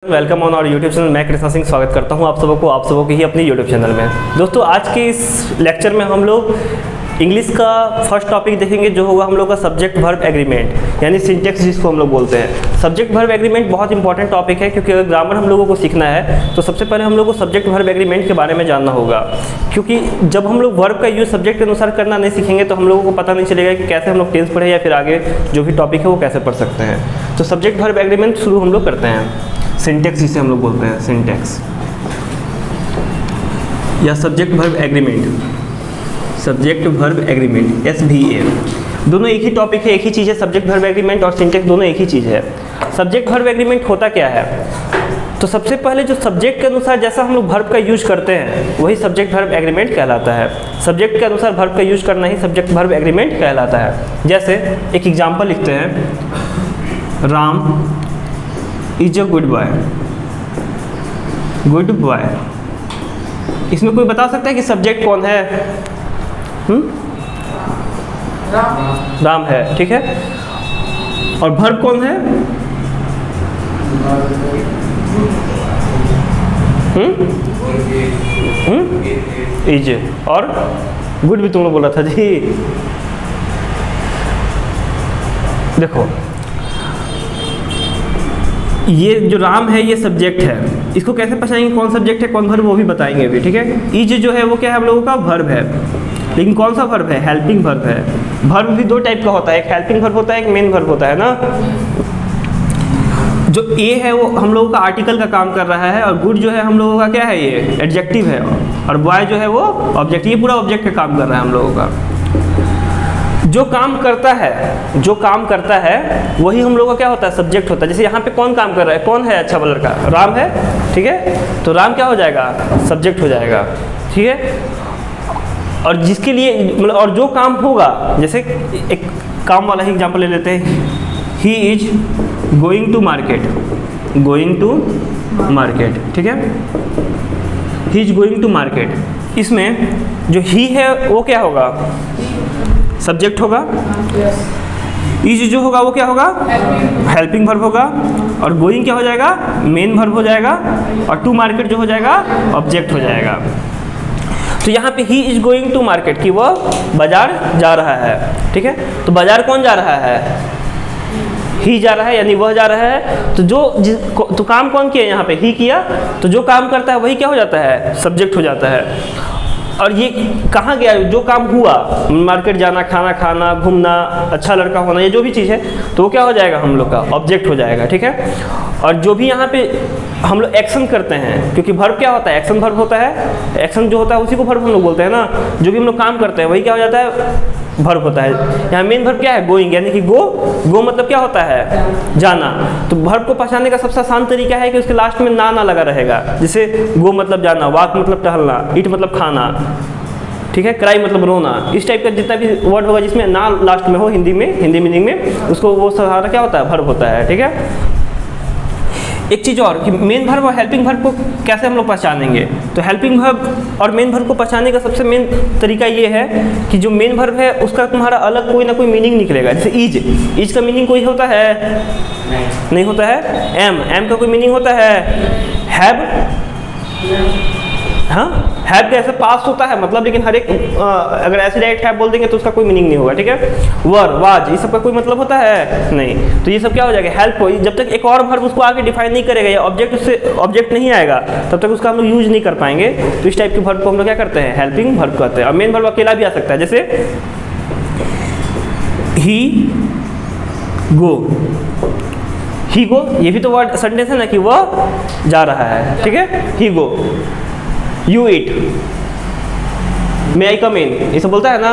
Welcome on our YouTube channel. मैं कृष्णा सिंह स्वागत करता हूं आप सबको ही अपनी यूट्यूब चैनल में। दोस्तों, आज के इस लेक्चर में हम लोग इंग्लिश का फर्स्ट टॉपिक देखेंगे, जो होगा हम लोग का सब्जेक्ट वर्ब एग्रीमेंट, यानी सिंटेक्स जिसको हम लोग बोलते हैं। सब्जेक्ट वर्ब एग्रीमेंट बहुत इंपॉर्टेंट टॉपिक है, क्योंकि अगर ग्रामर हम लोगों को सीखना है तो सबसे पहले हम लोग को सब्जेक्ट वर्ब एग्रीमेंट के बारे में जानना होगा। क्योंकि जब हम लोग वर्ब का यूज सब्जेक्ट के अनुसार करना नहीं सीखेंगे तो हम लोगों को पता नहीं चलेगा कि कैसे हम लोग टेंस पढ़े या फिर आगे जो भी टॉपिक है वो कैसे पढ़ सकते हैं। तो सब्जेक्ट वर्ब एग्रीमेंट शुरू हम लोग करते हैं। सिंटेक्स जिसे हम लोग बोलते हैं, सिंटेक्स या subject verb agreement, subject verb agreement SVA, दोनों एक ही टॉपिक है, एक ही चीज़ है। सब्जेक्ट वर्ब एग्रीमेंट और सिंटेक्स दोनों एक ही चीज़ है। सब्जेक्ट वर्ब एग्रीमेंट होता क्या है? तो सबसे पहले जो सब्जेक्ट के अनुसार जैसा हम लोग वर्ब का यूज करते हैं वही सब्जेक्ट वर्ब एग्रीमेंट कहलाता है। सब्जेक्ट के अनुसार वर्ब का यूज करना ही सब्जेक्ट वर्ब एग्रीमेंट कहलाता है। जैसे एक एग्जाम्पल लिखते हैं, Ram is a good boy. Good boy, इसमें कोई बता सकता है कि सब्जेक्ट कौन है? राम है, ठीक है। और वर्ब कौन है? इज। और गुड भी तुम लोग बोला था जी। देखो, ये जो राम है ये सब्जेक्ट है, इसको कैसे पहचानेंगे कौन सब्जेक्ट है कौन वर्ब, वो भी बताएंगे अभी, ठीक है। इज जो है वो क्या है हम लोगों का वर्ब है, लेकिन कौन सा वर्ब है? हेल्पिंग वर्ब है। वर्ब भी दो टाइप का होता है, एक हेल्पिंग वर्ब होता है, एक मेन वर्ब होता है ना। जो ए है वो हम लोगों का आर्टिकल का काम कर रहा है, और गुड जो है हम लोगों का क्या है? ये एडजेक्टिव है, और बॉय जो है वो ऑब्जेक्ट, ये पूरा ऑब्जेक्ट का काम कर रहा है हम लोगों का। जो काम करता है वही हम लोगों का क्या होता है? सब्जेक्ट होता है। जैसे यहाँ पे कौन काम कर रहा है? कौन है अच्छा वाला लड़का? राम है, ठीक है। तो राम क्या हो जाएगा? सब्जेक्ट हो जाएगा, ठीक है। और जिसके लिए मतलब और जो काम होगा, जैसे एक काम वाला ही एग्जाम्पल ले लेते हैं, he is going to market. Going to market, ठीक है। He is going to market, इसमें जो ही है वो क्या होगा? सब्जेक्ट होगा। इज जो होगा वो क्या होगा? हेल्पिंग वर्ब होगा। और गोइंग क्या हो जाएगा? मेन वर्ब हो जाएगा। और टू मार्केट जो हो जाएगा ऑब्जेक्ट हो जाएगा। तो यहाँ पे he is going to market कि वह बाजार जा रहा है, ठीक है। तो बाजार कौन जा रहा है? ही जा रहा है, यानी वह जा रहा है। तो तो काम कौन किया? यहाँ पे ही किया। तो जो काम करता है वही क्या हो जाता है? सब्जेक्ट हो जाता है। और ये कहाँ गया? जो काम हुआ, मार्केट जाना, खाना खाना, घूमना, अच्छा लड़का होना, ये जो भी चीज़ है तो वो क्या हो जाएगा हम लोग का? ऑब्जेक्ट हो जाएगा, ठीक है। और जो भी यहाँ पे हम लोग एक्शन करते हैं, क्योंकि वर्ब क्या होता है? एक्शन वर्ब होता है। एक्शन जो होता है उसी को वर्ब हम लोग बोलते हैं ना। जो भी हम लोग काम करते हैं वही क्या हो जाता है? वर्ब होता है। यहाँ मेन वर्ब क्या है? गोइंग, यानी कि गो मतलब क्या होता है? जाना। तो वर्ब को पहचानने का सबसे आसान तरीका है कि उसके लास्ट में ना लगा रहेगा। जैसे गो मतलब जाना, वॉक मतलब टहलना, ईट मतलब खाना, ठीक है, क्राई मतलब रोना। इस टाइप का जितना भी वर्ड होगा जिसमें ना लास्ट में हो, हिंदी मीनिंग में, उसको वो सहारा क्या होता है? वर्ब होता है, ठीक है। एक चीज़ और कि मेन वर्ब और हेल्पिंग वर्ब को कैसे हम लोग पहचानेंगे? तो हेल्पिंग वर्ब और मेन वर्ब को पहचानने का सबसे मेन तरीका ये है कि जो मेन वर्ब है उसका तुम्हारा अलग कोई ना कोई मीनिंग निकलेगा। जैसे इज का मीनिंग कोई होता है? नहीं होता है। एम का कोई मीनिंग होता है? हैव, हाँ, हैव कैसे पास होता है मतलब, लेकिन हर एक अगर ऐसे डायरेक्ट हैव बोल देंगे तो उसका कोई मीनिंग नहीं होगा, ठीक है। वर, वाज, ये सब का कोई मतलब होता है? नहीं। तो ये सब क्या हो जाएगा? हेल्प हो। जब तक एक और वर्ब उसको आगे डिफाइन नहीं करेगा या ऑब्जेक्ट उससे ऑब्जेक्ट नहीं आएगा तब तक उसका हम लोग यूज नहीं कर पाएंगे। तो इस टाइप के वर्ब को हम लोग क्या करते हैं? हेल्पिंग वर्ब कहते हैं। और मेन वर्ब अकेला भी आ सकता है, जैसे ही गो। ही गो, ये भी तो वर्ड सेंटेंस है ना कि वह जा रहा है, ठीक है। ही गो। यू ईट, मे आई कम इन, ये सब बोलता है ना,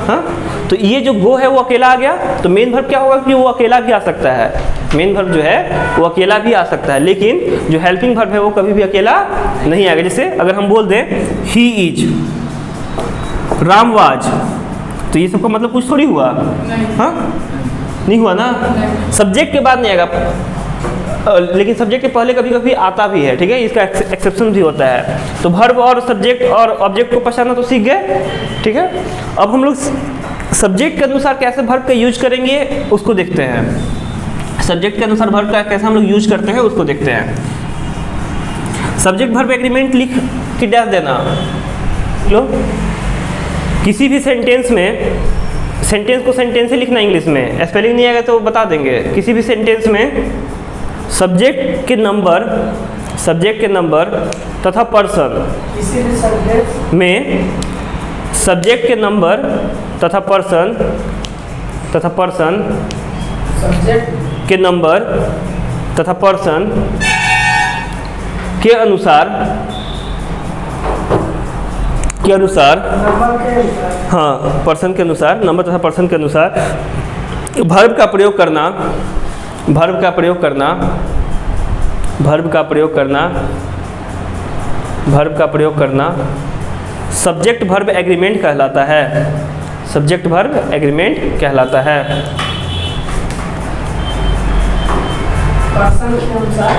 हाँ। तो ये जो गो है वो अकेला आ गया। तो मेन वर्ब क्या होगा कि वो अकेला भी आ सकता है। मेन वर्ब जो है वो अकेला भी आ सकता है, लेकिन जो हेल्पिंग वर्ब है वो कभी भी अकेला नहीं आएगा। जैसे अगर हम बोल दें ही इज, राम वाज, तो ये सबका मतलब कुछ थोड़ी हुआ, हाँ, नहीं हुआ ना। सब्जेक्ट के बाद नहीं आएगा, लेकिन सब्जेक्ट के पहले कभी कभी आता भी है, ठीक है। इसका एक्सेप्शन भी होता है। तो वर्ब और सब्जेक्ट और ऑब्जेक्ट को पहचानना तो सीख गए, ठीक है। अब हम लोग सब्जेक्ट के अनुसार कैसे वर्ब का यूज करेंगे उसको देखते हैं। सब्जेक्ट के अनुसार वर्ब का कैसे हम लोग यूज करते हैं उसको देखते हैं। सब्जेक्ट वर्ब एग्रीमेंट लिख के डैश देना। लो, किसी भी सेंटेंस में, सेंटेंस को सेंटेंस ही लिखना इंग्लिश में, स्पेलिंग नहीं आएगा तो बता देंगे। किसी भी सेंटेंस में सब्जेक्ट के नंबर तथा पर्सन में सब्जेक्ट के नंबर तथा पर्सन सब्जेक्ट के नंबर तथा पर्सन के अनुसार हाँ, पर्सन के अनुसार, नंबर तथा पर्सन के अनुसार वर्ब का प्रयोग करना सब्जेक्ट वर्ब एग्रीमेंट कहलाता है। सब्जेक्ट वर्ब एग्रीमेंट कहलाता है। पर्सन के अनुसार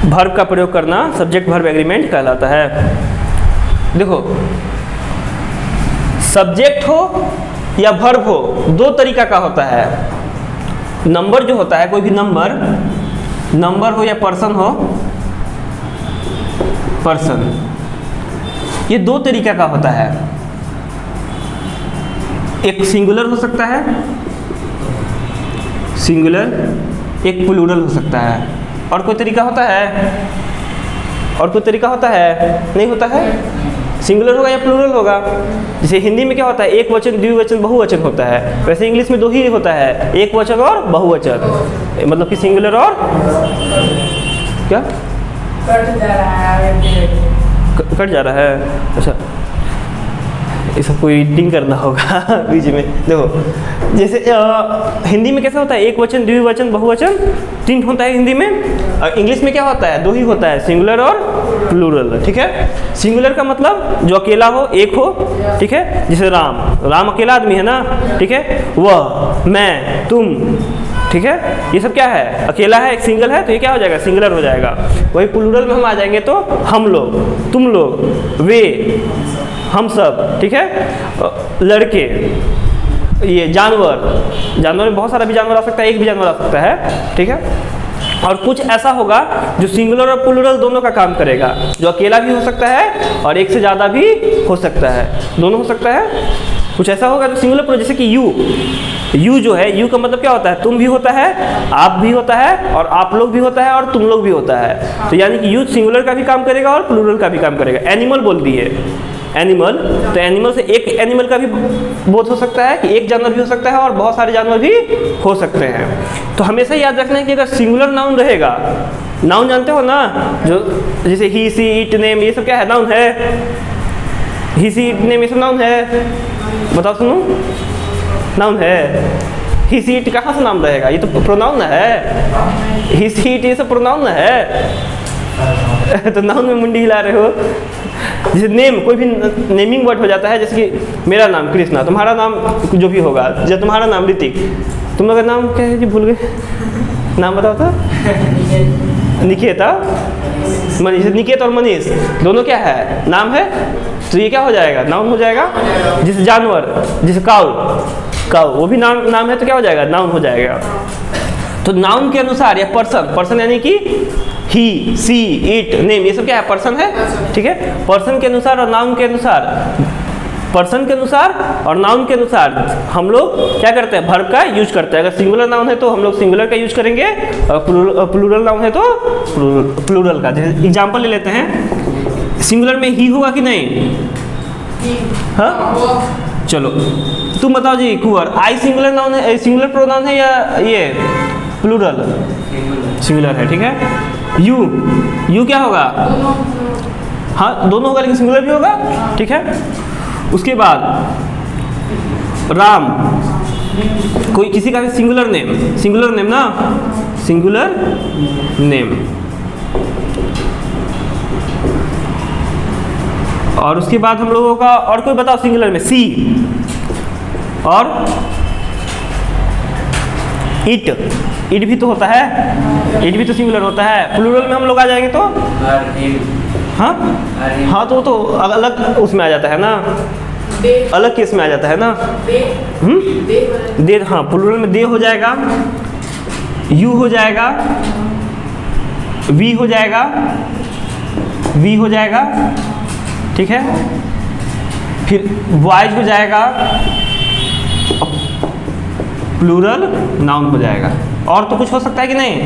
वर्ब का प्रयोग करना सब्जेक्ट वर्ब एग्रीमेंट कहलाता है। देखो, सब्जेक्ट हो या वर्ब हो, दो तरीका का होता है। नंबर जो होता है, कोई भी नंबर हो या पर्सन हो, ये दो तरीका का होता है। एक सिंगुलर हो सकता है, एक प्लूरल हो सकता है। और कोई तरीका होता है? नहीं होता है। सिंगुलर होगा या प्लूरल होगा। जैसे हिंदी में क्या होता है, एक वचन, द्विवचन, बहुवचन होता है। वैसे इंग्लिश में दो ही होता है, एक वचन और बहुवचन, मतलब कि सिंगुलर और क्या कट जा रहा है। अच्छा, ये सब कोई एडिटिंग करना होगा बीच में। देखो, जैसे हिंदी में कैसा होता है, एक वचन, द्विवचन, बहुवचन, तीन होता है हिंदी में। इंग्लिश में क्या होता है, दो ही होता है, सिंगुलर और प्लूरल। ठीक है। सिंगुलर का मतलब जो अकेला हो, एक हो। ठीक है। जैसे राम अकेला आदमी है ना। ठीक है। वह, मैं, तुम। ठीक है। ये सब क्या है, अकेला है, एक सिंगल है, तो ये क्या हो जाएगा, सिंगुलर हो जाएगा। वही प्लूरल में हम आ जाएंगे तो हम लोग, तुम लोग, वे, हम सब। ठीक है। लड़के, ये जानवर में बहुत सारा भी जानवर आ सकता है, एक भी जानवर आ सकता है। ठीक है। और कुछ ऐसा होगा जो सिंगुलर और प्लूरल दोनों का काम करेगा, जो अकेला भी हो सकता है और एक से ज़्यादा भी हो सकता है, दोनों हो सकता है। कुछ ऐसा होगा जो सिंगुलर प्लूरल, जैसे कि यू जो है, यू का मतलब क्या होता है, तुम भी होता है, आप भी होता है, और आप लोग भी होता है, और तुम लोग भी होता है। तो यानी कि यू सिंगुलर का भी काम करेगा और प्लूरल का भी काम करेगा। एनिमल बोल दिए, एनिमल, तो एनिमल से एक एनिमल का भी बोध हो सकता है कि एक जानवर भी हो सकता है और बहुत सारे जानवर भी हो सकते हैं। तो हमेशा याद रखना है कि अगर सिंगुलर नाउन रहेगा, नाउन जानते हो ना, जो जैसे ही, सी, इट, नेम, ये सब क्या है, नाउन है। ही, सी, इट, नेम ये सब नाउन है। बताओ, सुनो, नाउन है। ही, सी, इट कहाँ से नाम रहेगा, ये तो प्रोनाउन है। ही, सी, इट ये सब प्रोनाउन है। तो नाउन में मुंडी हिला रहे हो। जैसे नेम, कोई भी नेमिंग वर्ड हो जाता है, जैसे कि मेरा नाम कृष्णा, तुम्हारा नाम जो भी होगा, जैसे तुम्हारा नाम ऋतिक, तुम लोग का नाम क्या है जी, भूल गए, नाम बताओ तो। निकेता, मनीष, निकेत और मनीष दोनों क्या है, नाम है। तो ये क्या हो जाएगा, नाउन हो जाएगा। जैसे जानवर, जैसे काऊ, वो भी नाम है, तो क्या हो जाएगा, नाउन हो जाएगा। तो नाउन के अनुसार या पर्सन यानी कि ही, सी, इट, नेम, ये सब क्या है, पर्सन है। ठीक है। पर्सन के अनुसार और नाउन के अनुसार, पर्सन के अनुसार और नाउन के अनुसार हम लोग क्या करते हैं, वर्ब का यूज करते हैं। अगर सिंगुलर नाउन है तो हम लोग सिंगुलर का यूज करेंगे, और प्लूरल नाउन है तो प्लूरल का। जैसे एग्जाम्पल ले लेते हैं, सिंगुलर में ही होगा कि नहीं, हाँ, चलो तुम बताओ जी, कुंवर, आई सिंगुलर नाउन है, सिंगुलर प्रोनाउन है या ये प्लूरल? सिंगुलर है। ठीक है। यू क्या होगा, हाँ दोनों होगा, लेकिन सिंगुलर भी होगा। ठीक है। उसके बाद राम, कोई किसी का भी सिंगुलर नेम ना, सिंगुलर नेम। और उसके बाद हम लोगों का, और कोई बताओ सिंगुलर में, सी और इट भी तो होता है, इट भी तो सिंगुलर होता है। प्लूरल में हम लोग आ जाएंगे तो हाँ तो अलग उसमें आ जाता है ना, अलग केस में आ जाता है ना। दे, हाँ प्लूरल में दे हो जाएगा, यू हो जाएगा, वी हो जाएगा, वी हो जाएगा, ठीक है। फिर बॉयज हो जाएगा, प्लूरल नाउन हो जाएगा। और तो कुछ हो सकता है कि नहीं?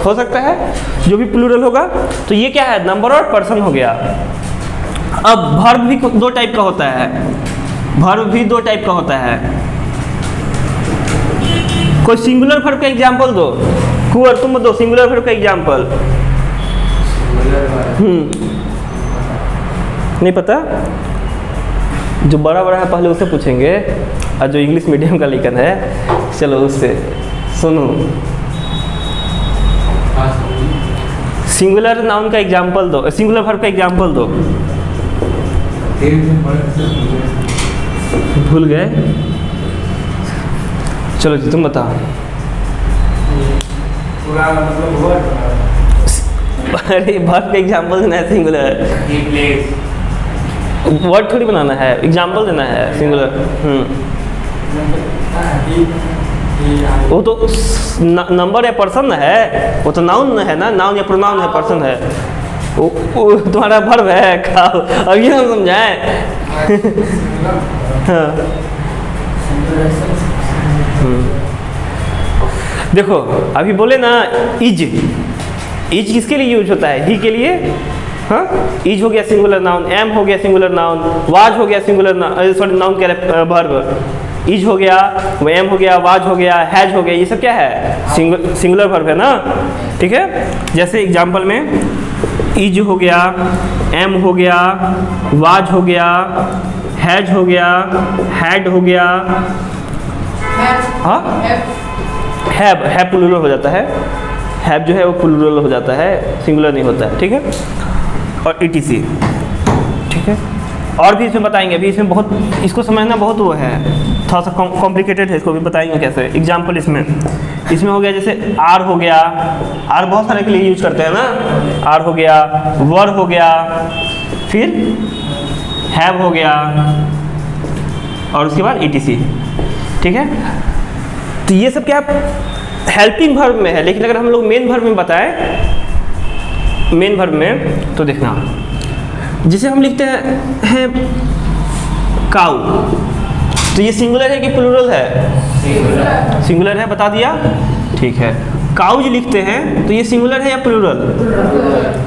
हो सकता है, जो भी प्लूरल होगा। तो ये क्या है? नंबर और पर्सन हो गया। अब वर्ब भी दो टाइप का होता है, वर्ब भी दो टाइप का होता है। कोई सिंगुलर वर्ब का एग्जांपल दो, कुंवर तुम दो सिंगुलर वर्ब का एग्जांपल। नहीं पता? जो बड़ा बड़ा है पहले उससे पूछेंगे, और जो इंग्लिश मीडियम का लेकर है चलो उससे सुनो। सिंगुलर नाउन का एग्जांपल दो, सिंगुलर वर्ब का एग्जांपल दो। भूल गए? चलो जी तुम बताओ। अरे वर्ब का एग्जांपल देना है, सिंगुलर वर्ड थोड़ी बनाना है, एग्जांपल देना है सिंगुलर। वो तो नंबर या पर्सन है, वो तो नाउन है ना, नाउन या प्रोनाउन है, पर्सन है। वो तुम्हारा वर्ब है, खाओ। अब ये हम समझाएं। हाँ। देखो अभी बोले ना इज, इज किसके लिए यूज होता है? ही के लिए। हाँ, इज हो गया सिंगुलर नाउन, एम हो गया सिंगुलर नाउन, वाज हो गया सिंगुलर सॉरी नाउन कह रहे वर्ब। इज हो गया, वो एम हो गया, वाज हो गया, हैज हो गया, ये सब क्या है? सिंगुलर वर्ब है ना, ठीक है। जैसे एग्जांपल में इज हो गया, एम हो गया, वाज हो गया, हैज हो गया, हैड हो गया। हाँ, हैव प्लूरल हो जाता है, हैव जो है वो प्लूरल हो जाता है, सिंगुलर नहीं होता है, ठीक है। और ETC, ठीक है। और भी इसमें बताएंगे, अभी इसमें बहुत, इसको समझना बहुत वो है, थोड़ा सा कॉम्प्लिकेटेड है, इसको भी बताएंगे कैसे। एग्जाम्पल इसमें हो गया, जैसे आर हो गया, आर बहुत सारे के लिए यूज करते हैं ना, आर हो गया, वर हो गया, फिर हैव हो गया, और उसके बाद ETC, ठीक है। तो ये सब क्या हेल्पिंग वर्ब में है, लेकिन अगर हम लोग मेन वर्ब में बताएं, मेन वर्ब में तो देखना, जिसे हम लिखते हैं काउ, तो ये सिंगुलर है कि प्लूरल है? सिंगुलर है, बता दिया, ठीक है। काउज लिखते हैं तो ये सिंगुलर है या प्लूरल?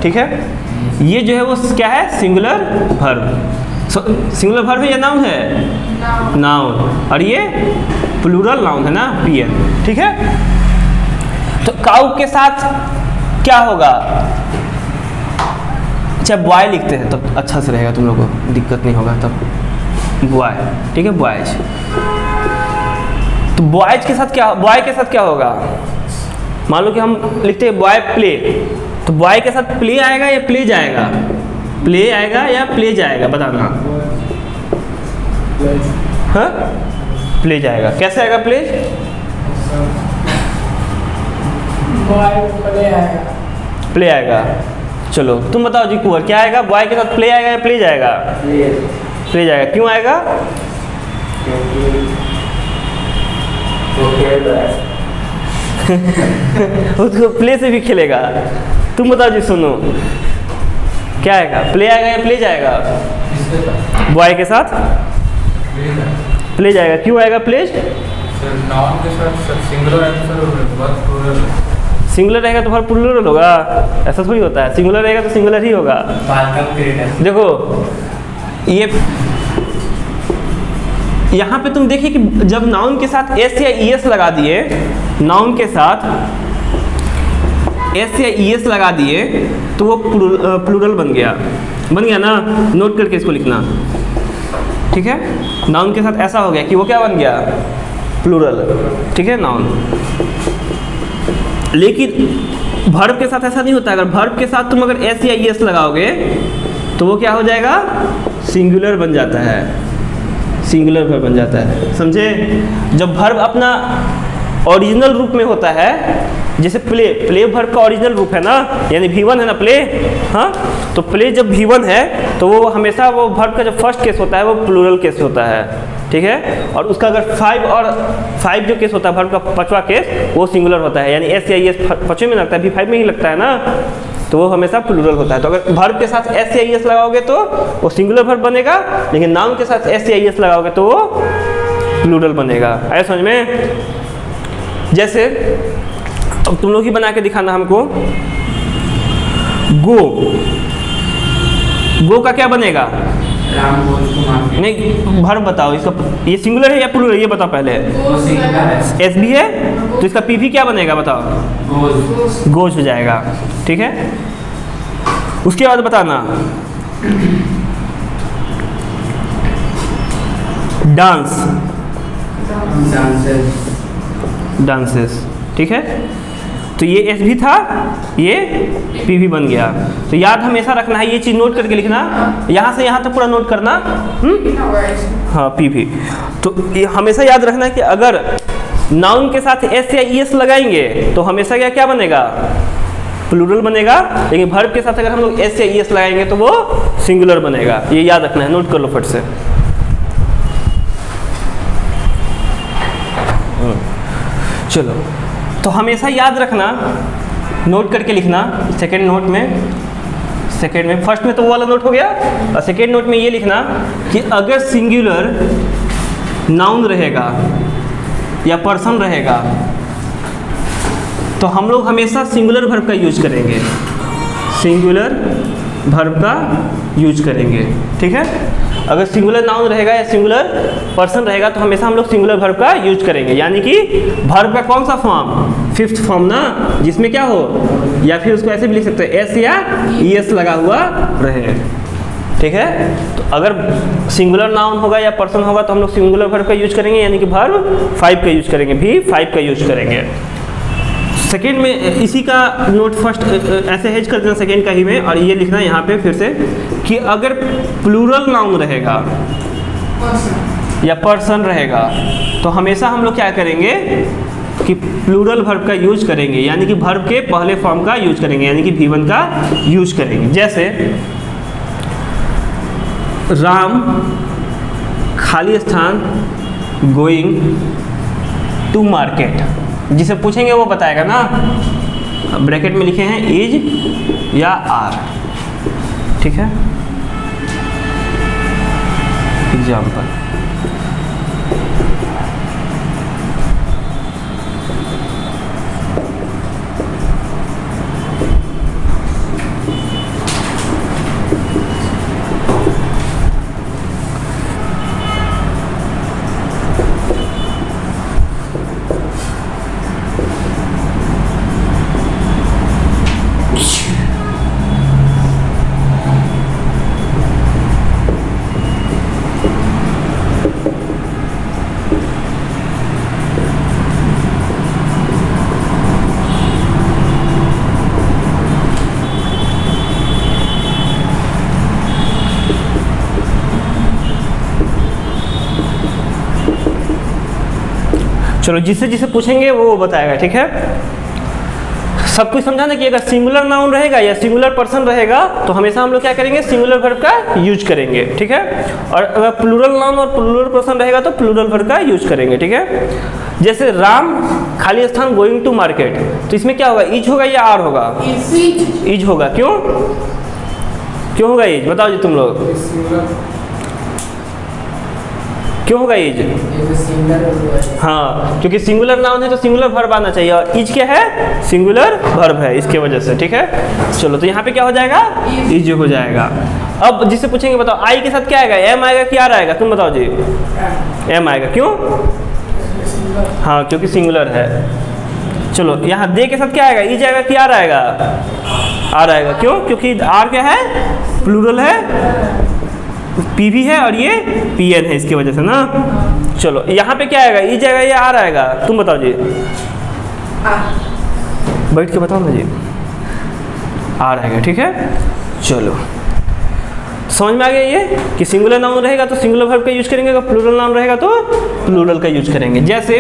ठीक है। ये जो है वो क्या है? Singular verb. सिंगुलर वर्ब है या नाउन है? नाउन। और ये प्लूरल नाउन है ना, PN, ठीक है। तो काउ के साथ क्या होगा? अच्छा बॉय लिखते हैं तब अच्छा से रहेगा, तुम लोगों को दिक्कत नहीं होगा तब। बॉय, ठीक है, बॉयज। तो बॉयज के साथ क्या, बॉय के साथ क्या होगा? मान लो कि हम लिखते हैं बॉय प्ले, तो बॉय के साथ प्ले आएगा या प्ले जाएगा? प्ले आएगा या प्ले जाएगा, बताना। हाँ, प्ले जाएगा। कैसे आएगा प्ले? प्ले आएगा। चलो तुम बताओ जी कुंवर, क्या आएगा? बॉय के साथ प्ले आएगा या प्ले जाएगा? प्ले जाएगा। क्यों आएगा? उसको प्ले से भी खेलेगा। तुम बताओ जी, सुनो क्या आएगा? प्ले आएगा या प्ले जाएगा? बॉय के साथ प्ले जाएगा। क्यों आएगा प्ले? नाउन के साथ सिंगुलर रहेगा तो फिर प्लूरल होगा, ऐसा थोड़ी होता है। सिंगुलर रहेगा तो सिंगुलर ही होगा। देखो ये यहाँ पे तुम देखिए कि जब नाउन के साथ एस या ईएस लगा दिए, नाउन के साथ एस या ईएस लगा दिए तो वो प्लूरल बन गया ना। नोट करके इसको लिखना, ठीक है। नाउन के साथ ऐसा हो गया कि वो क्या बन गया? प्लूरल, ठीक है, नाउन। लेकिन वर्ब के साथ ऐसा नहीं होता। अगर वर्ब के साथ तुम अगर एस या ईएस लगाओगे तो वो क्या हो जाएगा? सिंगुलर बन जाता है, सिंगुलर वर्ब बन जाता है, समझे। जब वर्ब अपना ओरिजिनल रूप में होता है, जैसे प्ले वर्ब का ओरिजिनल रूप है ना, यानी V1 है ना प्ले। हाँ, तो प्ले जब V1 है तो वो हमेशा वो वर्ब का जो फर्स्ट केस होता है वो प्लूरल केस होता है, ठीक है। और उसका अगर 5 जो केस होता है, वर्ब का 5वां केस, वो सिंगुलर होता है, यानी एस या ईएस 5वें में लगता है, V5 में ही लगता है ना। तो वो हमेशा प्लूरल होता है। तो अगर वर्ब के साथ एस या एस लगाओगे तो वो सिंगुलर वर्ब बनेगा, लेकिन नाउन के साथ एस या एस लगाओगे तो वो प्लूरल बनेगा। आया समझ में? जैसे अब तुम लोग ही बना के दिखाना हमको। गो, गो का क्या बनेगा? Ram goes to market. नहीं, वर्ब बताओ इसका, ये सिंगुलर है या प्लूरल, ये बताओ पहले। वो सिंगुलर है। एस भी है तो इसका पी भी क्या बनेगा बताओ? गोज। गोज हो जाएगा, ठीक है। उसके बाद बताना डांस, डांसेस। डांसेस, ठीक है। तो ये एस भी था, ये पी भी बन गया। तो याद हमेशा रखना है, ये चीज़ नोट करके लिखना, यहाँ से यहाँ तक पूरा नोट करना। हाँ, पी भी। तो ये हमेशा याद रखना कि अगर नाउन के साथ एस या एस लगाएंगे तो हमेशा क्या क्या बनेगा? प्लूरल बनेगा, लेकिन वर्ब के साथ अगर हम लोग एस या एस लगाएंगे तो वो सिंगुलर बनेगा। ये याद रखना है, नोट कर लो फट से। चलो, तो हमेशा याद रखना, नोट करके लिखना। सेकंड नोट में, सेकंड में, फर्स्ट में तो वो वाला नोट हो गया, और सेकंड नोट में ये लिखना कि अगर सिंगुलर नाउन रहेगा या पर्सन रहेगा तो हम लोग हमेशा सिंगुलर वर्ब का यूज करेंगे, सिंगुलर वर्ब का यूज करेंगे, ठीक है। अगर सिंगुलर नाउन रहेगा या सिंगुलर पर्सन रहेगा तो हमेशा हम लोग सिंगुलर वर्ब का यूज करेंगे, यानी कि वर्ब का कौन सा फॉर्म? फिफ्थ फॉर्म ना, जिसमें क्या हो, या फिर उसको ऐसे भी लिख सकते हैं एस या एस लगा हुआ रहे, ठीक है। तो अगर सिंगुलर नाउन होगा या पर्सन होगा तो हम लोग सिंगुलर वर्ब का यूज करेंगे, यानी कि वर्ब 5 का यूज करेंगे, भी 5 का यूज करेंगे। सेकेंड में इसी का नोट फर्स्ट ऐसे हेज कर देना सेकेंड का ही में, और ये लिखना यहाँ पे फिर से कि अगर प्लूरल नाउन रहेगा या पर्सन रहेगा तो hमेशा हम लोग क्या करेंगे कि प्लूरल वर्ब का यूज करेंगे, यानी कि वर्ब के पहले फॉर्म का यूज करेंगे, यानी कि V1 का यूज करेंगे। जैसे राम खाली स्थान गोइंग टू मार्केट, जिसे पूछेंगे वो बताएगा ना। ब्रैकेट में लिखे हैं इज या आर, ठीक है। एग्जाम्पल, चलो जिससे जिसे पूछेंगे वो बताएगा, ठीक है। सब कुछ समझा ना कि अगर सिंगुलर नाउन रहेगा या सिंगुलर पर्सन रहेगा तो हमेशा हम लोग क्या करेंगे, सिंगुलर वर्ब का यूज करेंगे, ठीक है। और अगर प्लूरल नाउन और प्लूरल पर्सन रहेगा तो प्लूरल वर्ब का यूज करेंगे, ठीक है। जैसे राम खाली स्थान गोइंग टू मार्केट, तो इसमें क्या होगा, इज होगा या आर होगा? इज होगा। क्यों क्यों होगा इज, बताओ जी तुम लोग, क्यों होगा इज? हाँ, क्योंकि सिंगुलर नाउन है तो सिंगुलर वर्ब आना चाहिए, और इज क्या है, सिंगुलर वर्ब है, इसके वजह से, ठीक है। चलो तो यहाँ पे क्या हो जाएगा, इज हो जाएगा। अब जिससे पूछेंगे बताओ आई के साथ क्या आएगा, एम आएगा कि आर आएगा, तुम बताओ जी। एम आएगा, क्यों? हाँ, क्योंकि सिंगुलर है। चलो यहाँ दे के साथ क्या आएगा, इज आएगा कि आर आएगा? आर आएगा। क्यों? क्योंकि आर क्या है, प्लूरल है, पी भी है और ये पी एन है, इसकी वजह से ना। चलो यहाँ पे क्या आएगा, इज आएगा या आर आएगा, तुम बताओ जी। बैठ के बताओ ना जी। आर आएगा, ठीक है। चलो समझ में आ गया ये कि सिंगुलर नाउन रहेगा तो सिंगुलर वर्ब का यूज करेंगे, अगर प्लूरल नाउन रहेगा तो प्लूरल का यूज करेंगे। जैसे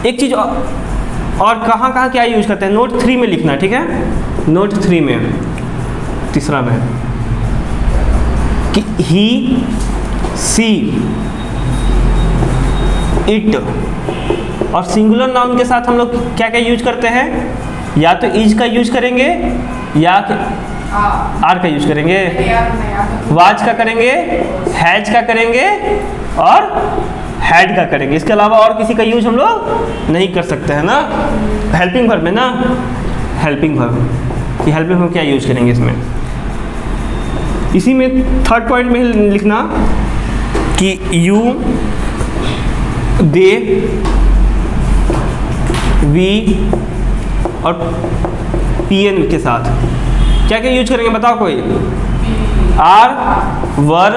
एक चीज़ और कहाँ कहाँ क्या यूज करते हैं, नोट 3 में लिखना, ठीक है। नोट 3 में, तीसरा में, कि ही, सी, इट, और सिंगुलर नाउन के साथ हम लोग क्या क्या यूज करते हैं, या तो इज का यूज करेंगे या आर का यूज करेंगे, वाज का करेंगे, हैज का करेंगे और हैड का करेंगे। इसके अलावा और किसी का यूज हम लोग नहीं कर सकते हैं ना। हेल्पिंग वर्ब में ना, हेल्पिंग वर्ब, ये हेल्पिंग वर्ब क्या यूज करेंगे इसमें। इसी में थर्ड पॉइंट में लिखना कि यू, दे, वी और पीएन के साथ क्या क्या यूज करेंगे बताओ कोई। आर, वर,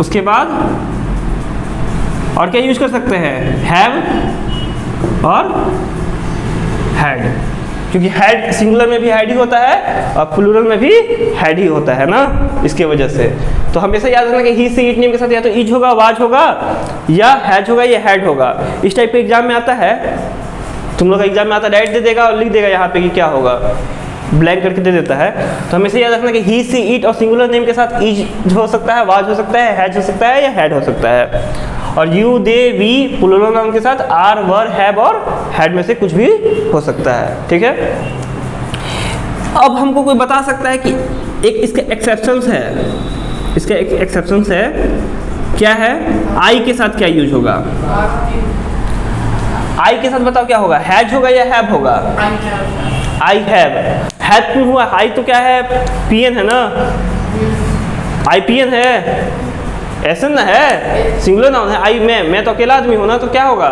उसके बाद और क्या यूज कर सकते हैं, हैव और हैड, क्योंकि हैड सिंगुलर में भी हैड ही होता है और प्लूरल में भी हैड ही होता है ना, इसके वजह से। तो हमेशा याद रखना कि ही से इट नेम के साथ या तो इज होगा, वाज होगा, या हैज होगा, या हैड होगा। इस टाइप के एग्जाम में आता है, तुम लोग का एग्जाम में आता है, डायरेक्ट दे देगा और लिख देगा यहाँ पे कि क्या होगा, ब्लैंक करके दे देता है। तो हमेशा याद रखना कि ही से इट और सिंगुलर नेम के साथ इज हो सकता है, वाज हो सकता है, हैज हो सकता है या हैड हो सकता है। और you, they, we plural noun के साथ आर, वर, हैव और हैड में से कुछ भी हो सकता है। ठीक है, अब हमको कोई बता सकता है कि एक इसके एक्सेप्शंस है, इसका एक एक्सेप्शंस है, क्या है, आई के साथ क्या यूज होगा। आई के साथ बताओ क्या होगा, हैज होगा या हैव होगा। आई हैव, हैव क्यों हुआ, आई तो क्या है, पीएन है ना, आई पीएन है, ऐसा ना है, सिंगुलर नाउन है। आई मैं तो अकेला आदमी हूँ ना, तो क्या होगा,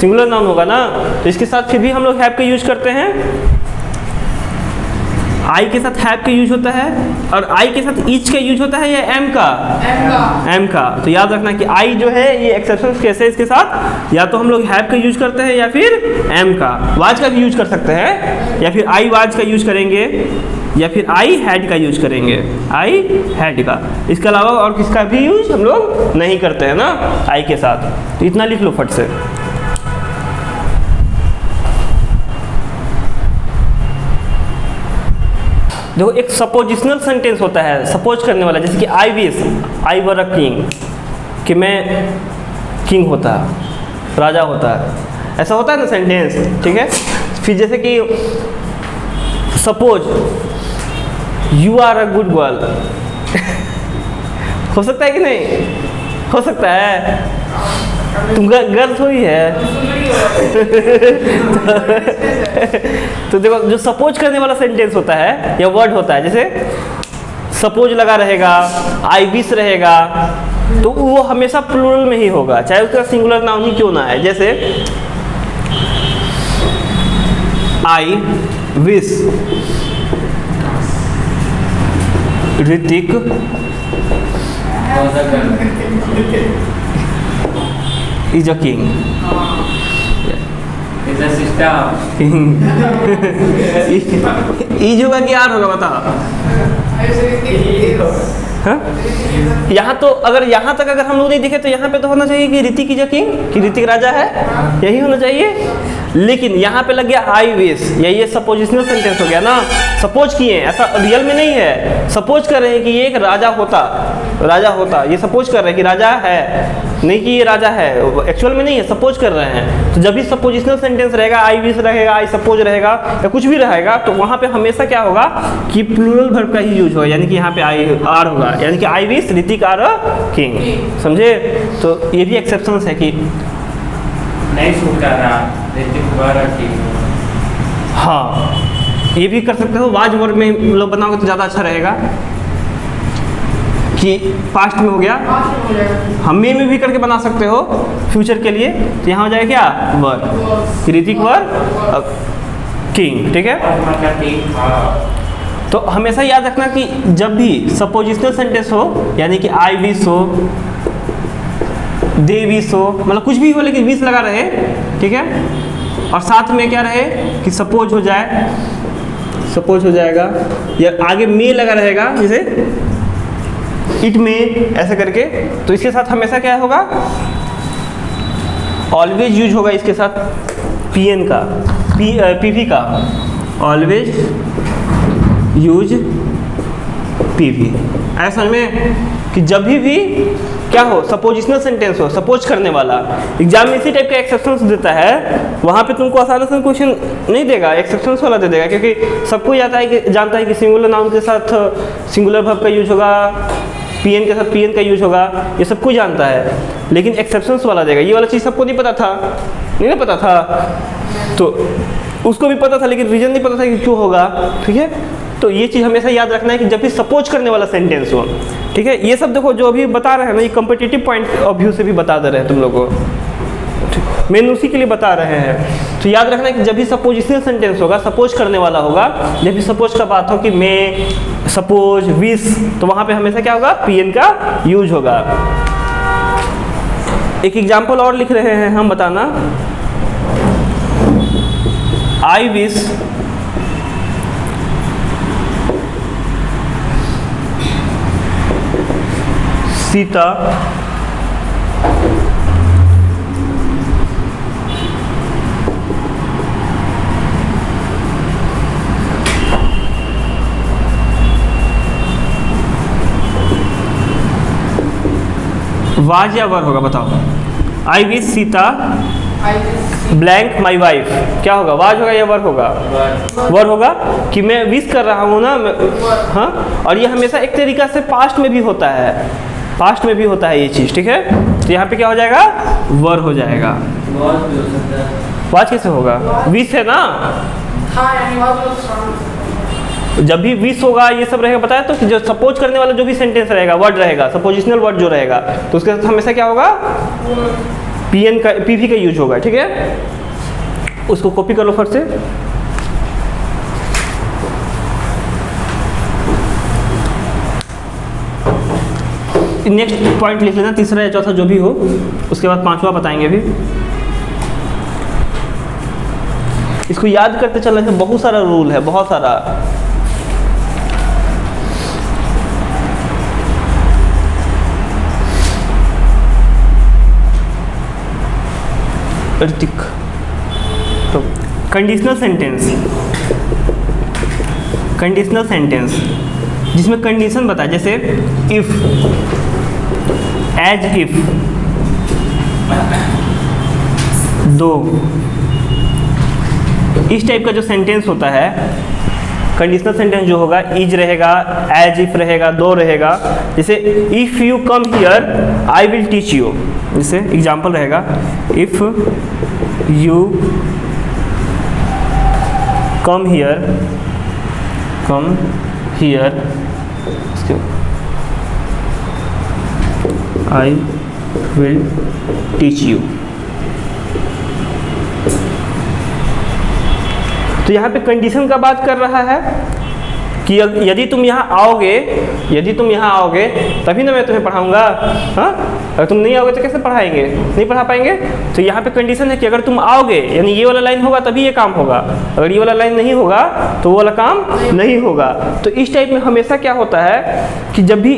सिंगुलर नाउन होगा ना। तो इसके साथ फिर भी हम लोग हैव का यूज करते हैं, आई के साथ हैव का यूज होता है, और आई के साथ इच का यूज होता है या एम का, एम का। तो याद रखना कि आई जो है ये एक्सेप्शन कैसे है इसके साथ, या तो हम लोग हैव का यूज करते हैं या फिर एम का। वाज का भी यूज कर सकते हैं, या फिर आई वाज का यूज करेंगे, या फिर आई हैड का यूज करेंगे, आई हैड का। इसके अलावा और किसका भी यूज हम लोग नहीं करते हैं ना आई के साथ। तो इतना लिख लो फट से। देखो एक सपोजिशनल सेंटेंस होता है, सपोज करने वाला, जैसे कि I wish I were a king, कि मैं किंग होता, राजा होता, ऐसा होता है ना सेंटेंस। ठीक है, फिर जैसे कि suppose you are a good girl हो सकता है कि नहीं, हो सकता है, तुम गर्ल थोड़ी है तो देखो जो सपोज करने वाला सेंटेंस होता है या वर्ड होता है, जैसे सपोज लगा रहेगा, आई विश रहेगा, तो वो हमेशा प्लूरल में ही होगा, चाहे उसका सिंगुलर नाउन ही क्यों ना है। जैसे आई wish Hrithik is a king. Is a sister. Is होगा कि आर होगा बताओ। हाँ? यहाँ तो अगर यहाँ तक अगर हम लोग नहीं दिखे तो यहाँ पे तो होना चाहिए कि ऋतिक इज अ किंग, कि ऋतिक राजा है, यही होना चाहिए। लेकिन यहाँ पे लग गया आई विश, ये सपोजिशनल सेंटेंस हो गया ना, सपोज किए, ऐसा रियल में नहीं है। सपोज कर रहे हैं कि ये एक राजा होता, राजा होता, ये सपोज कर रहे हैं कि राजा है, नहीं कि ये राजा है, एक्चुअल में नहीं है, सपोज कर रहे हैं। तो जब भी सपोजिशनल सेंटेंस रहेगा, आई विश रहेगा, आई सपोज रहेगा या कुछ भी रहेगा, तो वहाँ पे हमेशा क्या होगा कि प्लूरल वर्ब का ही यूज होगा, यानी कि यहाँ पे आई आर होगा, यानी कि I wish Hrithik are a king, समझे। तो ये भी एक्सेप्शंस है कि नहीं सूट कर रहा ऋतिक वर अ किंग। हाँ, ये भी कर सकते हो, वाज वर्ब में लोग बनाओगे तो ज़्यादा अच्छा रहेगा कि पास्ट में हो गया, हम में भी करके बना सकते हो फ्यूचर के लिए। तो यहाँ हो जाएगा क्या, वर, ऋतिक वर किंग। ठीक है, तो हमेशा याद रखना कि जब भी सपोजिशनल सेंटेंस हो, यानी कि आई विश हो, दे विश हो, मतलब कुछ भी हो लेकिन विश लगा रहे, ठीक है, और साथ में क्या रहे कि सपोज हो जाए, सपोज हो जाएगा, या आगे में लगा रहेगा, जैसे इट में ऐसे करके, तो इसके साथ हमेशा क्या होगा, ऑलवेज यूज होगा इसके साथ पीएन का, पीवी का, ऑलवेज यूज पीवी। ऐसा में कि जब भी क्या हो, सपोजिशनल सेंटेंस हो, सपोज करने वाला। एग्जाम में इसी टाइप का एक्सेप्शंस देता है, वहाँ पे तुमको आसानी से क्वेश्चन नहीं देगा, एक्सेप्शंस वाला दे देगा, क्योंकि सबको जानता है कि सिंगुलर नाउन के साथ सिंगुलर वर्ब का यूज होगा, पीएन के साथ पीएन का यूज होगा, ये सबको जानता है, लेकिन एक्सेप्शंस वाला देगा। ये वाला चीज़ सबको नहीं पता था, नहीं पता था, तो उसको भी पता था लेकिन रीजन नहीं पता था कि क्यों होगा। ठीक है, तो ये चीज़ हमेशा याद रखना है कि जब भी सपोज करने वाला सेंटेंस हो। ठीक है, ये सब देखो जो अभी बता रहे हैं ना, ये कॉम्पिटिटिव पॉइंट ऑफ व्यू से भी बता दे रहे हैं तुम लोगों को, मेन उसी के लिए बता रहे हैं। तो याद रखना है कि जब भी सपोजिशनल सेंटेंस होगा, सपोज करने वाला होगा, जब भी सपोज का बात हो कि मैं, सपोज, विश, तो वहाँ पे हमेशा क्या होगा, पीएन का यूज होगा। एक एग्जाम्पल और लिख रहे हैं हम, बताना। आई विश सीता वाज या वर होगा, बताओ। I wish Sita blank my wife, क्या होगा, वाज होगा या वर होगा? वर होगा कि मैं विश कर रहा हूँ ना, हाँ। और ये हमेशा एक तरीका से पास्ट में भी होता है, पास्ट में भी होता है ये चीज़। ठीक है, तो यहाँ पे क्या हो जाएगा, वर हो जाएगा। वाज कैसे होगा, विश है ना, जब भी विश होगा ये सब रहेगा, बताया तो कि जो सपोज करने वाला जो भी सेंटेंस रहेगा, वर्ड रहेगा, सपोजिशनल वर्ड जो रहेगा, तो उसके साथ हमेशा क्या होगा, पीएन का, पीवी का यूज होगा। ठीक है, उसको कॉपी कर लो फट से। नेक्स्ट पॉइंट लिख लेना, तीसरा या चौथा जो भी हो, उसके बाद पांचवा बताएंगे अभी। इसको याद करते चलने से बहुत सारा रूल है, बहुत सारा। तो कंडीशनल सेंटेंस, कंडीशनल सेंटेंस जिसमें कंडीशन बताए, जैसे इफ, एज इफ, दो, इस टाइप का जो सेंटेंस होता है, कंडीशनल सेंटेंस जो होगा, इज रहेगा, एज इफ रहेगा, दो रहेगा। जैसे if you come here I will teach you, जैसे एग्जाम्पल रहेगा, if you come here I will teach you. तो यहाँ पे कंडीशन का बात कर रहा है कि यदि तुम यहाँ आओगे, यदि तुम यहाँ आओगे तभी ना मैं तुम्हें पढ़ाऊँगा, हाँ। अगर तुम नहीं आओगे तो कैसे पढ़ाएंगे, नहीं पढ़ा पाएंगे। तो यहाँ पे कंडीशन है कि अगर तुम आओगे, यानी ये वाला लाइन होगा तभी ये काम होगा, अगर ये वाला लाइन नहीं होगा तो वो वाला काम नहीं होगा। तो इस टाइप में हमेशा क्या होता है कि जब भी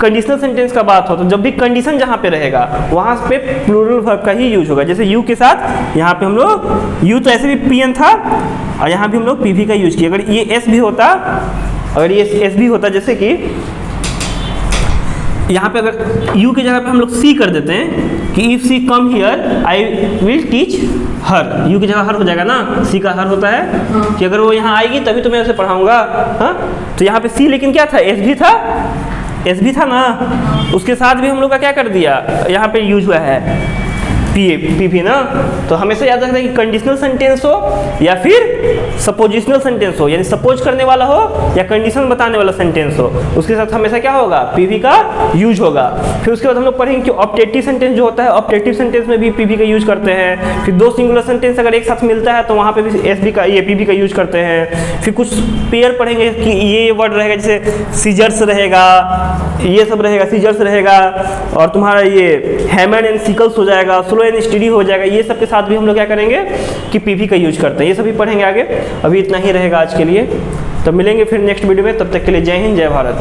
कंडीशनल सेंटेंस का बात हो, तो जब भी कंडीशन जहाँ पे रहेगा वहाँ पे प्लूरल वर्ब का ही यूज होगा। जैसे यू के साथ यहाँ पे हम लोग, यू तो ऐसे भी पीएन था और यहाँ भी हम लोग पीवी का यूज किया। अगर ये एस भी होता, अगर ये एस भी होता, जैसे कि यहाँ पे अगर यू की जगह पे हम लोग सी कर देते हैं कि if she come here I will teach her, you की जगह हर हो जाएगा ना, सी का हर होता है कि अगर वो यहाँ आएगी तभी तो मैं उसे पढ़ाऊँगा, हाँ। तो यहाँ पे सी लेकिन क्या था, एस भी था, एस भी था ना, उसके साथ भी हम लोग का क्या कर दिया, यहाँ पे यूज हुआ है पी भी ना। तो हमेशा याद रखना कि कंडीशनल सेंटेंस हो या फिर सपोजिशनल सेंटेंस हो, यानी सपोज करने वाला हो या कंडीशन बताने वाला सेंटेंस हो, उसके साथ हमेशा क्या होगा, पीवी का यूज होगा। फिर उसके बाद हम लोग पढ़ेंगे कि ऑब्जेक्टिव सेंटेंस जो होता है, ऑब्जेक्टिव सेंटेंस में भी पीवी का यूज करते हैं। फिर दो सिंगुलर सेंटेंस अगर एक साथ मिलता है तो वहाँ पे भी एस बी का, ये पीवी का यूज करते हैं। फिर कुछ पेयर पढ़ेंगे कि ये वर्ड रहेगा, जैसे सीजर्स रहेगा, ये सब रहेगा, सीजर्स रहेगा, और तुम्हारा ये हैमर एंड सिकल्स हो जाएगा, स्लो एंड स्टडी हो जाएगा। ये सब के साथ भी हम लोग क्या करेंगे कि पीवी का यूज करते हैं। ये सभी पढ़ेंगे आगे, अभी इतना ही रहेगा आज के लिए। तब मिलेंगे फिर नेक्स्ट वीडियो में, तब तक के लिए जय हिंद, जय भारत।